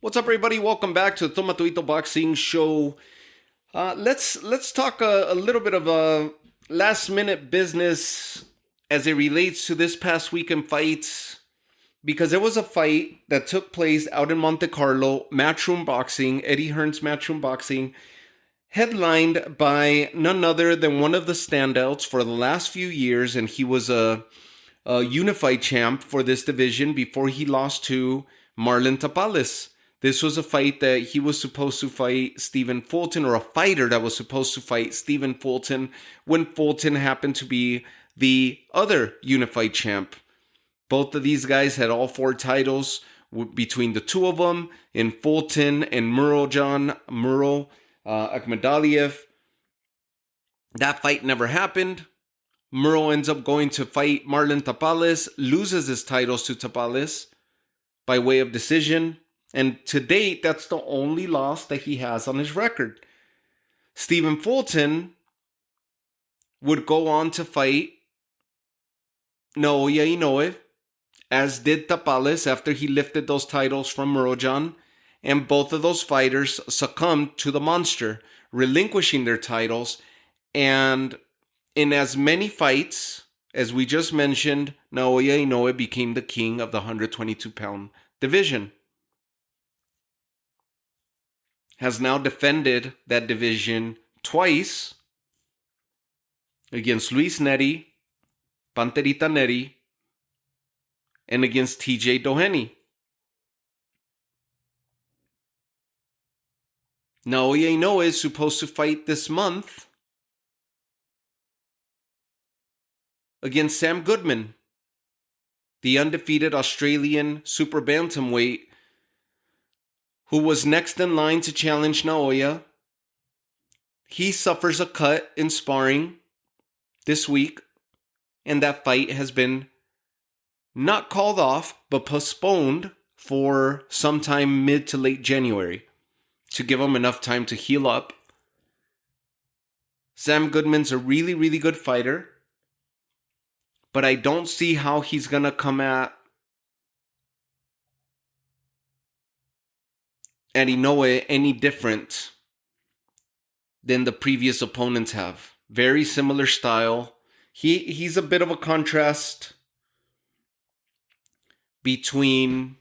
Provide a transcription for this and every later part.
What's up, everybody? Welcome back to the Tomatuito Boxing Show. Let's talk a little bit of last minute business as it relates to this past weekend fights, because there was a fight that took place out in Monte Carlo, Matchroom Boxing, Eddie Hearn's Matchroom Boxing, headlined by none other than one of the standouts for the last few years, and he was a unified champ for this division before he lost to Marlon Tapales. This was a fight that he was supposed to fight Stephen Fulton, or a fighter that was supposed to fight Stephen Fulton, when Fulton happened to be the other unified champ. Both of these guys had all 4 titles between the two of them, in Fulton and Murodjon, Akhmadaliev. That fight never happened. MURO ends up going to fight Marlon Tapales, loses his titles to Tapales by way of decision. And to date, that's the only loss that he has on his record. Stephen Fulton would go on to fight Naoya Inoue, as did Tapales after he lifted those titles from Murodjon. And both of those fighters succumbed to the monster, relinquishing their titles. And in as many fights as we just mentioned, Naoya Inoue became the king of the 122-pound division. Has now defended that division twice against Luis Neri, Panterita Neri, and against TJ Doheny. Naoya Inoue is supposed to fight this month against Sam Goodman, the undefeated Australian Super Bantamweight, who was next in line to challenge Naoya. He suffers a cut in sparring this week, and that fight has been not called off, but postponed for sometime mid to late January to give him enough time to heal up. Sam Goodman's a really, really good fighter, but I don't see how he's going to come at Inoue any different than the previous opponents have. Very similar style. He's a bit of a contrast between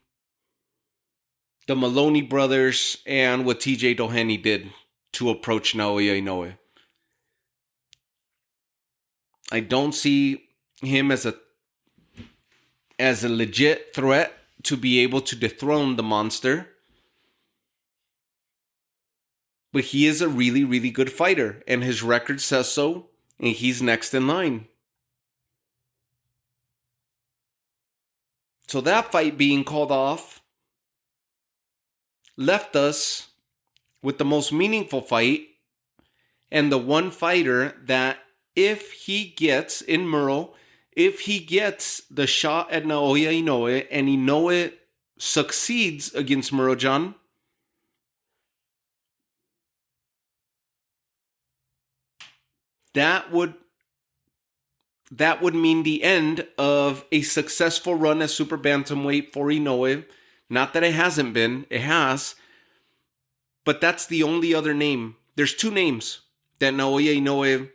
the Maloney brothers and what TJ Doheny did to approach Naoya Inoue. I don't see him as a legit threat to be able to dethrone the monster. But he is a really, really good fighter, and his record says so, and he's next in line. So that fight being called off left us with the most meaningful fight, and the one fighter that if he gets in MURO, if he gets the shot at Naoya Inoue, and Inoue succeeds against Murodjon, that would mean the end of a successful run as Super Bantamweight for Inoue. Not that it hasn't been, it has. But that's the only other name. There's 2 names that Naoya Inoue,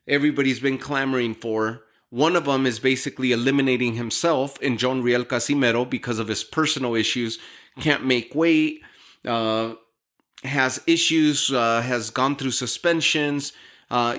everybody's been clamoring for. One of them is basically eliminating himself in Riel Casimero because of his personal issues. Can't make weight, has issues, has gone through suspensions,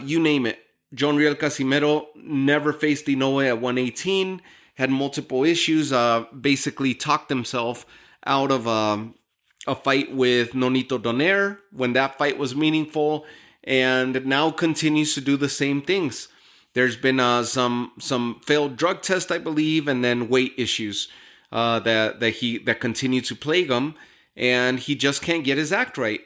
you name it. Riel Casimero never faced Inoue at 118, had multiple issues, basically talked himself out of a fight with Nonito Donaire when that fight was meaningful, and now continues to do the same things. There's been some failed drug tests, I believe, and then weight issues that continue to plague him, and he just can't get his act right.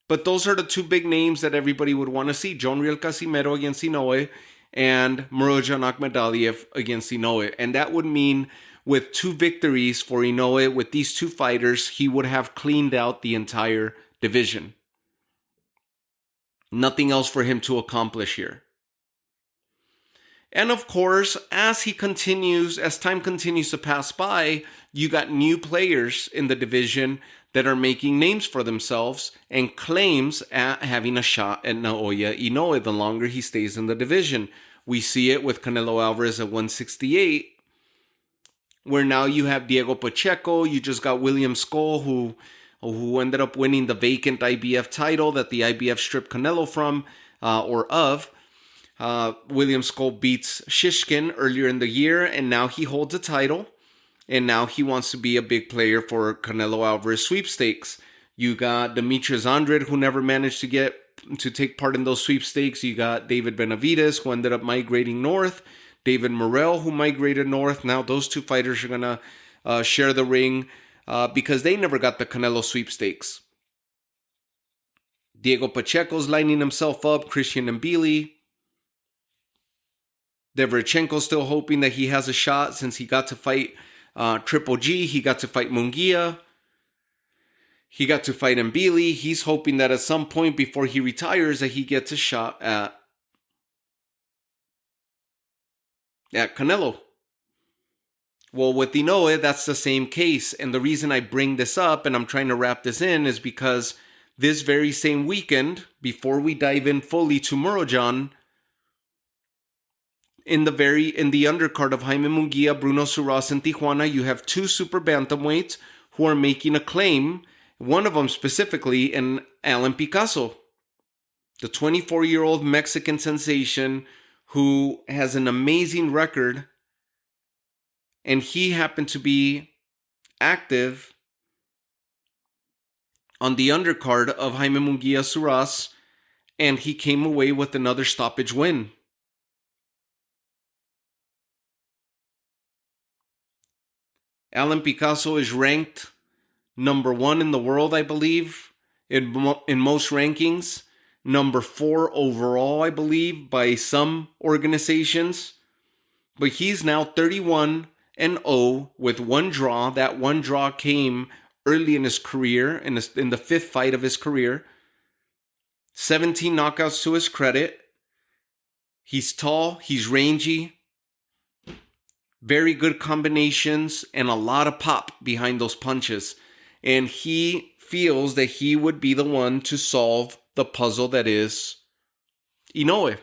But those are the 2 big names that everybody would want to see. Riel Casimero against Inoue and Murodjon Akhmadaliev against Inoue. And that would mean with 2 victories for Inoue, with these 2 fighters, he would have cleaned out the entire division. Nothing else for him to accomplish here. And of course, as time continues to pass by, you got new players in the division that are making names for themselves and claims at having a shot at Naoya Inoue the longer he stays in the division. We see it with Canelo Alvarez at 168, where now you have Diego Pacheco. You just got William Skull, who ended up winning the vacant IBF title that the IBF stripped Canelo from or of. William Skull beats Shishkin earlier in the year, and now he holds a title. And now he wants to be a big player for Canelo Alvarez sweepstakes. You got Demetrius Andrade, who never managed to take part in those sweepstakes. You got David Benavidez, who ended up migrating north. David Morrell, who migrated north. Now those two fighters are going to share the ring because they never got the Canelo sweepstakes. Diego Pacheco's lining himself up. Christian Mbili. Derevchenko's still hoping that he has a shot since he got to fight Triple G. He got to fight Munguia. He got to fight Mbili. He's hoping that at some point before he retires that he gets a shot at Canelo. Well, with Inoue, that's the same case. And the reason I bring this up and I'm trying to wrap this in is because this very same weekend, before we dive in fully to Murodjon, in the undercard of Jaime Munguia, Bruno Suras, and Tijuana, you have two super bantamweights who are making a claim. One of them specifically, in Alan Picasso, the 24-year-old Mexican sensation who has an amazing record, and he happened to be active on the undercard of Jaime Munguia Suras, and he came away with another stoppage win. Alan Picasso is ranked number 1 in the world, I believe, in most rankings. Number 4 overall, I believe, by some organizations. But he's now 31-0 with one draw. That one draw came early in his career, in the 5th fight of his career. 17 knockouts to his credit. He's tall, he's rangy. Very good combinations and a lot of pop behind those punches. And he feels that he would be the one to solve the puzzle that is Inoue.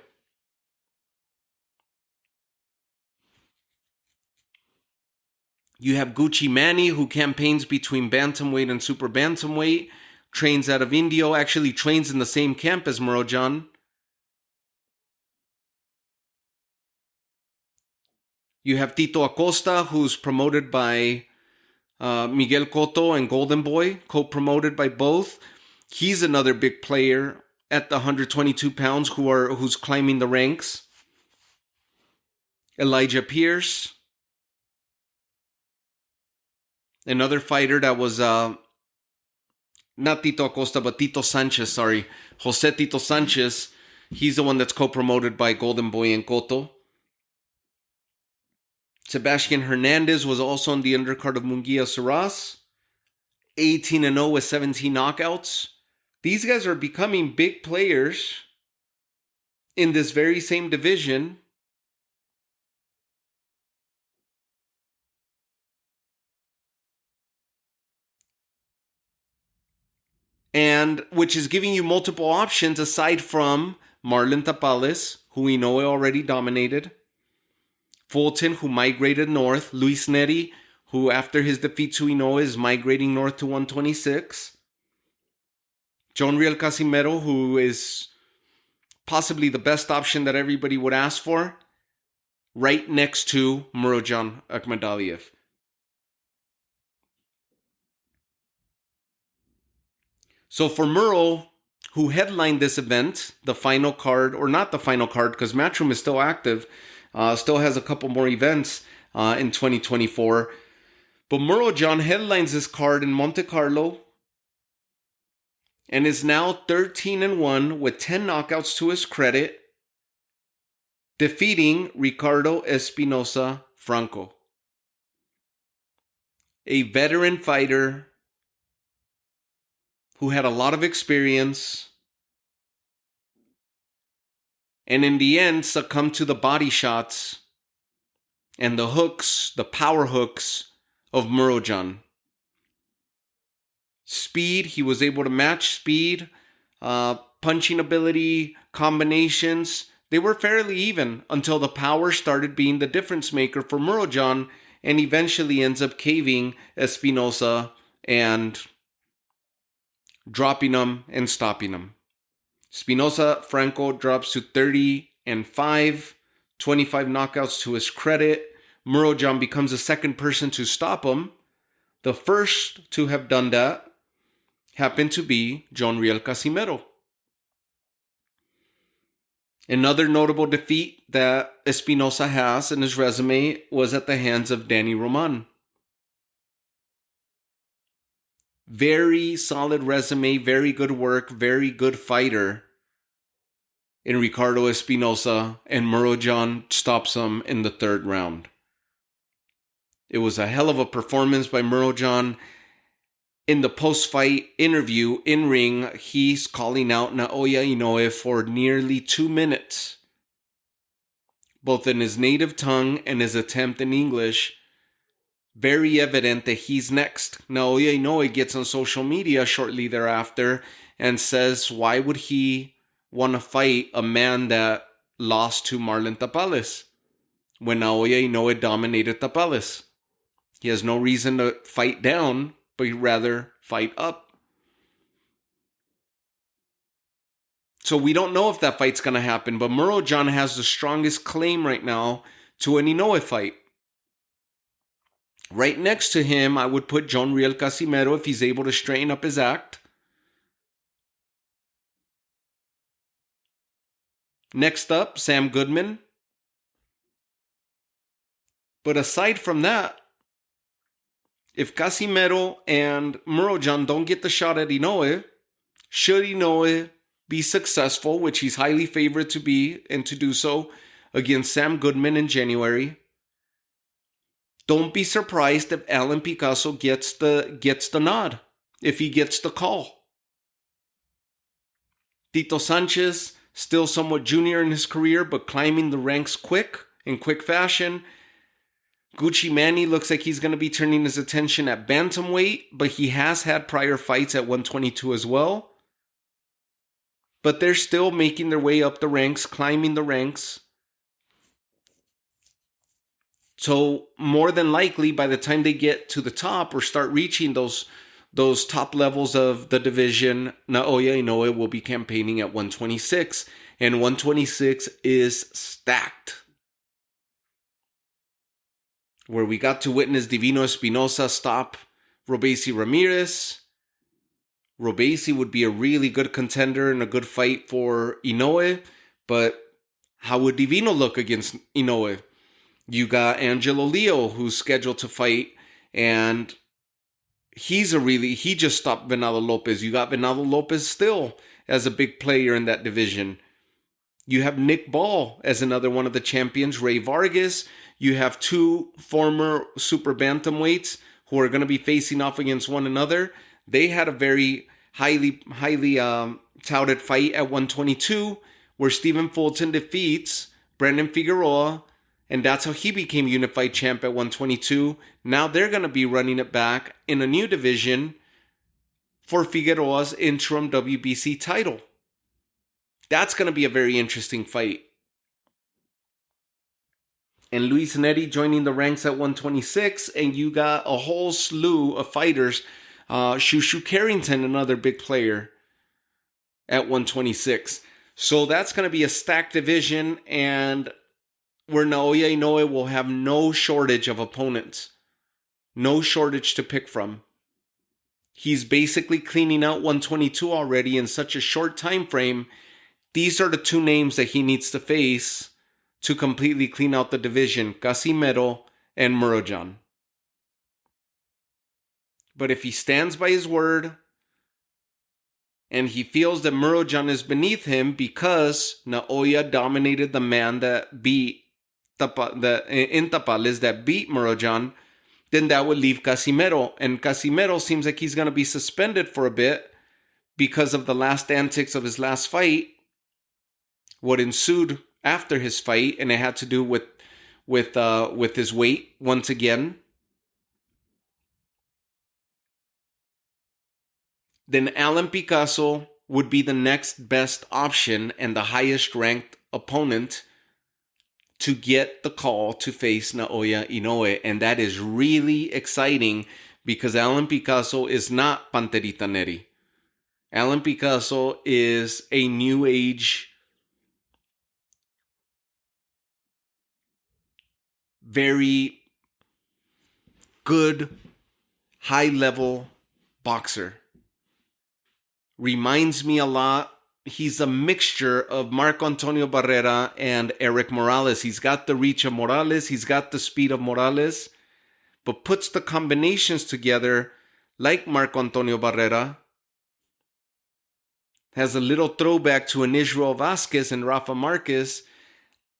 You have Gucci Manny, who campaigns between bantamweight and super bantamweight, trains out of Indio, actually trains in the same camp as Murodjon. You have Tito Acosta, who's promoted by Miguel Cotto and Golden Boy, co-promoted by both. He's another big player at the 122 pounds who's climbing the ranks. Elijah Pierce, another fighter that was not Tito Acosta, but Tito Sanchez, sorry. Jose Tito Sanchez. He's the one that's co-promoted by Golden Boy and Cotto. Sebastian Hernandez was also on the undercard of Munguia Suras. 18-0 with 17 knockouts. These guys are becoming big players in this very same division. And which is giving you multiple options aside from Marlon Tapales, who we know already dominated. Fulton, who migrated north. Luis Neri, who after his defeat to Inoue is migrating north to 126. John Riel Casimero, who is possibly the best option that everybody would ask for, right next to Murodjon Akhmadaliev. So for Muro, who headlined this event, the final card, or not the final card, because Matchroom is still active, still has a couple more events in 2024. But Murodjon headlines this card in Monte Carlo and is now 13-1 with 10 knockouts to his credit, defeating Ricardo Espinoza Franco, a veteran fighter who had a lot of experience and in the end succumbed to the body shots and the hooks, the power hooks of Murodjon. Speed, he was able to match speed, punching ability, combinations. They were fairly even until the power started being the difference maker for Murodjon, and eventually ends up caving ESPINOZA and dropping him and stopping him. Espinoza Franco drops to 30-5, 25 knockouts to his credit. Murodjon becomes the second person to stop him. The first to have done that happened to be Riel Casimero. Another notable defeat that Espinoza has in his resume was at the hands of Danny Roman. Very solid resume, very good work, very good fighter in Ricardo Espinoza, and Murodjon stops him in the third round. It was a hell of a performance by Murodjon. In the post-fight interview in ring, he's calling out Naoya Inoue for nearly 2 minutes, both in his native tongue and his attempt in English. Very evident that he's next. Naoya Inoue gets on social media shortly thereafter and says, why would he want to fight a man that lost to Marlon Tapales when Naoya Inoue dominated Tapales? He has no reason to fight down, but he'd rather fight up. So we don't know if that fight's going to happen, but Murodjon has the strongest claim right now to an Inoue fight. Right next to him, I would put Riel Casimero if he's able to straighten up his act. Next up, Sam Goodman. But aside from that, if Casimero and Murodjon don't get the shot at Inoue, should Inoue be successful, which he's highly favored to be and to do so against Sam Goodman in January, don't be surprised if Alan Picasso gets the nod, if he gets the call. Tito Sanchez, still somewhat junior in his career, but climbing the ranks in quick fashion. Gucci Manny looks like he's going to be turning his attention at bantamweight, but he has had prior fights at 122 as well. But they're still making their way up the ranks, climbing the ranks. So more than likely, by the time they get to the top or start reaching those top levels of the division, Naoya Inoue will be campaigning at 126. And 126 is stacked. Where we got to witness Divino Espinosa stop Robeisy Ramirez. Robeisy would be a really good contender and a good fight for Inoue. But how would Divino look against Inoue? You got Angelo Leo, who's scheduled to fight, and he just stopped Venado Lopez. You got Venado Lopez still as a big player in that division. You have Nick Ball as another one of the champions, Ray Vargas. You have two former Super Bantamweights who are going to be facing off against one another. They had a very highly touted fight at 122 where Stephen Fulton defeats Brandon Figueroa, and that's how he became unified champ at 122. Now they're going to be running it back in a new division for Figueroa's interim WBC title. That's going to be a very interesting fight. And Luis Neri joining the ranks at 126, and you got a whole slew of fighters. Shushu Carrington, another big player, at 126. So that's going to be a stacked division, and where Naoya Inoue will have no shortage of opponents. No shortage to pick from. He's basically cleaning out 122 already in such a short time frame. These are the two names that he needs to face to completely clean out the division, Casimero and Murodjon. But if he stands by his word and he feels that Murodjon is beneath him because Naoya dominated the man that beat in Tapales that beat Murodjon, then that would leave Casimero. And Casimero seems like he's going to be suspended for a bit because of the last antics of his last fight, what ensued after his fight, and it had to do with his weight once again, then Alan Picasso would be the next best option and the highest ranked opponent to get the call to face Naoya Inoue. And that is really exciting because Alan Picasso is not Panterita Neri. Alan Picasso is a new age, very good, high-level boxer. Reminds me a lot. He's a mixture of Marco Antonio Barrera and Eric Morales. He's got the reach of Morales. He's got the speed of Morales. But puts the combinations together like Marco Antonio Barrera. Has a little throwback to an Israel Vasquez and Rafa Marquez.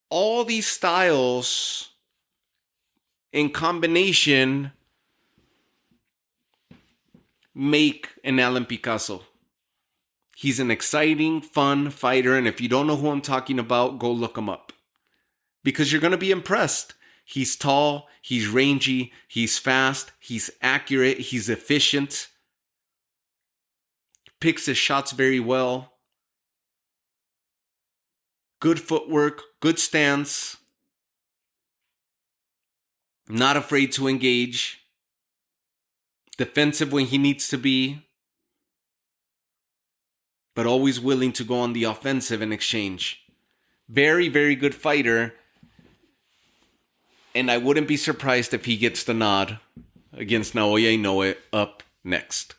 All these styles in combination make an Alan Picasso. He's an exciting, fun fighter, and if you don't know who I'm talking about, go look him up. Because you're going to be impressed. He's tall, he's rangy, he's fast, he's accurate, he's efficient. Picks his shots very well. Good footwork, good stance. Not afraid to engage. Defensive when he needs to be. But always willing to go on the offensive in exchange. Very, very good fighter. And I wouldn't be surprised if he gets the nod against Naoya Inoue up next.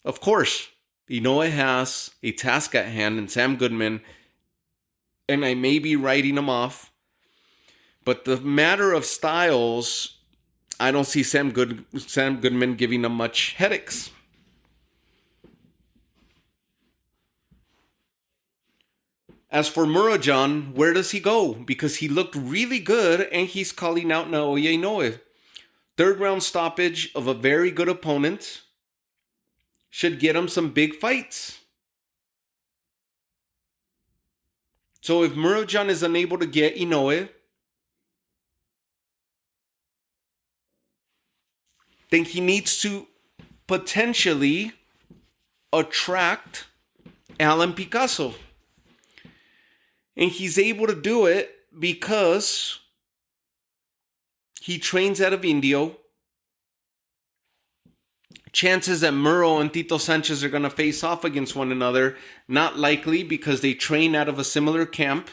Of course, Inoue has a task at hand in Sam Goodman, and I may be writing him off. But the matter of styles, I don't see Sam Goodman giving him much headaches. As for Murodjon, where does he go? Because he looked really good and he's calling out Naoya Inoue. Third round stoppage of a very good opponent should get him some big fights. So if Murodjon is unable to get Inoue, then he needs to potentially attract Alan Picasso. And he's able to do it because he trains out of Indio. Chances that MURO and Tito Sanchez are going to face off against one another, not likely because they train out of a similar camp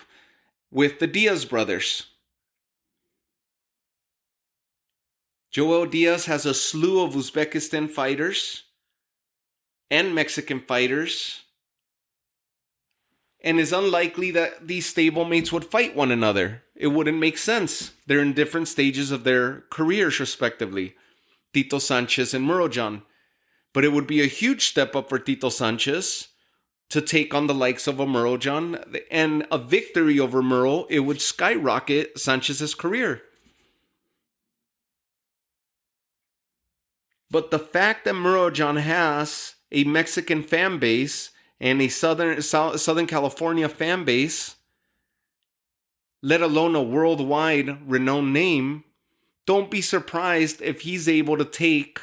with the Diaz brothers. Joel Diaz has a slew of Uzbekistan fighters and Mexican fighters, and is unlikely that these stablemates would fight one another. It wouldn't make sense. They're in different stages of their careers, respectively. Tito Sanchez and Murodjon. But it would be a huge step up for Tito Sanchez to take on the likes of a Murodjon. And a victory over Muro, it would skyrocket Sanchez's career. But the fact that Murodjon has a Mexican fan base and a Southern California fan base, let alone a worldwide renowned name, don't be surprised if he's able to take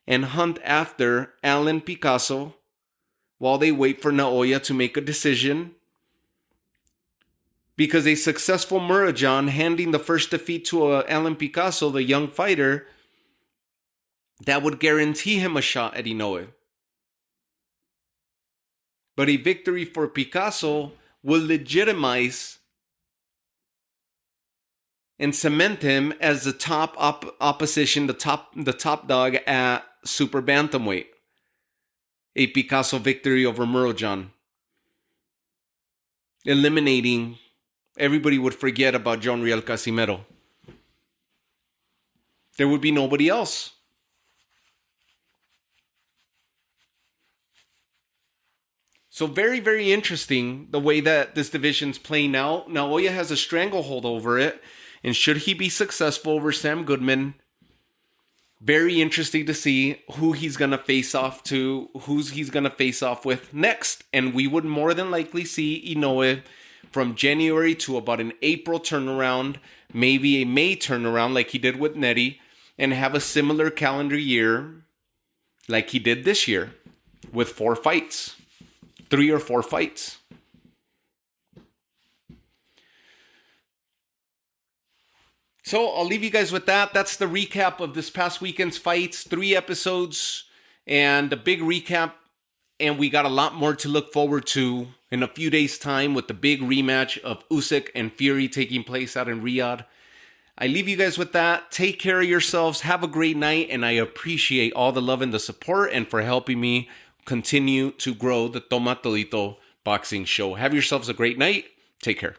and hunt after Alan Picasso while they wait for Naoya to make a decision. Because a successful Murodjon handing the first defeat to Alan Picasso, the young fighter, that would guarantee him a shot at Inoue. But a victory for Picasso will legitimize and cement him as the top opposition, the top dog at Super Bantamweight. A Picasso victory over Murodjon. Eliminating, everybody would forget about John Riel Casimero. There would be nobody else. So very, very interesting the way that this division's playing out. Naoya has a stranglehold over it. And should he be successful over Sam Goodman, Very interesting to see who he's going to face off to, who's he's going to face off with next. And we would more than likely see Inoue from January to about an April turnaround, maybe a May turnaround like he did with Nettie, and have a similar calendar year like he did this year with 4 fights, 3 or 4 fights. So I'll leave you guys with that. That's the recap of this past weekend's fights. 3 episodes and a big recap. And we got a lot more to look forward to in a few days' time with the big rematch of Usyk and Fury taking place out in Riyadh. I leave you guys with that. Take care of yourselves. Have a great night. And I appreciate all the love and the support and for helping me continue to grow the Toma Todito Boxing Show. Have yourselves a great night. Take care.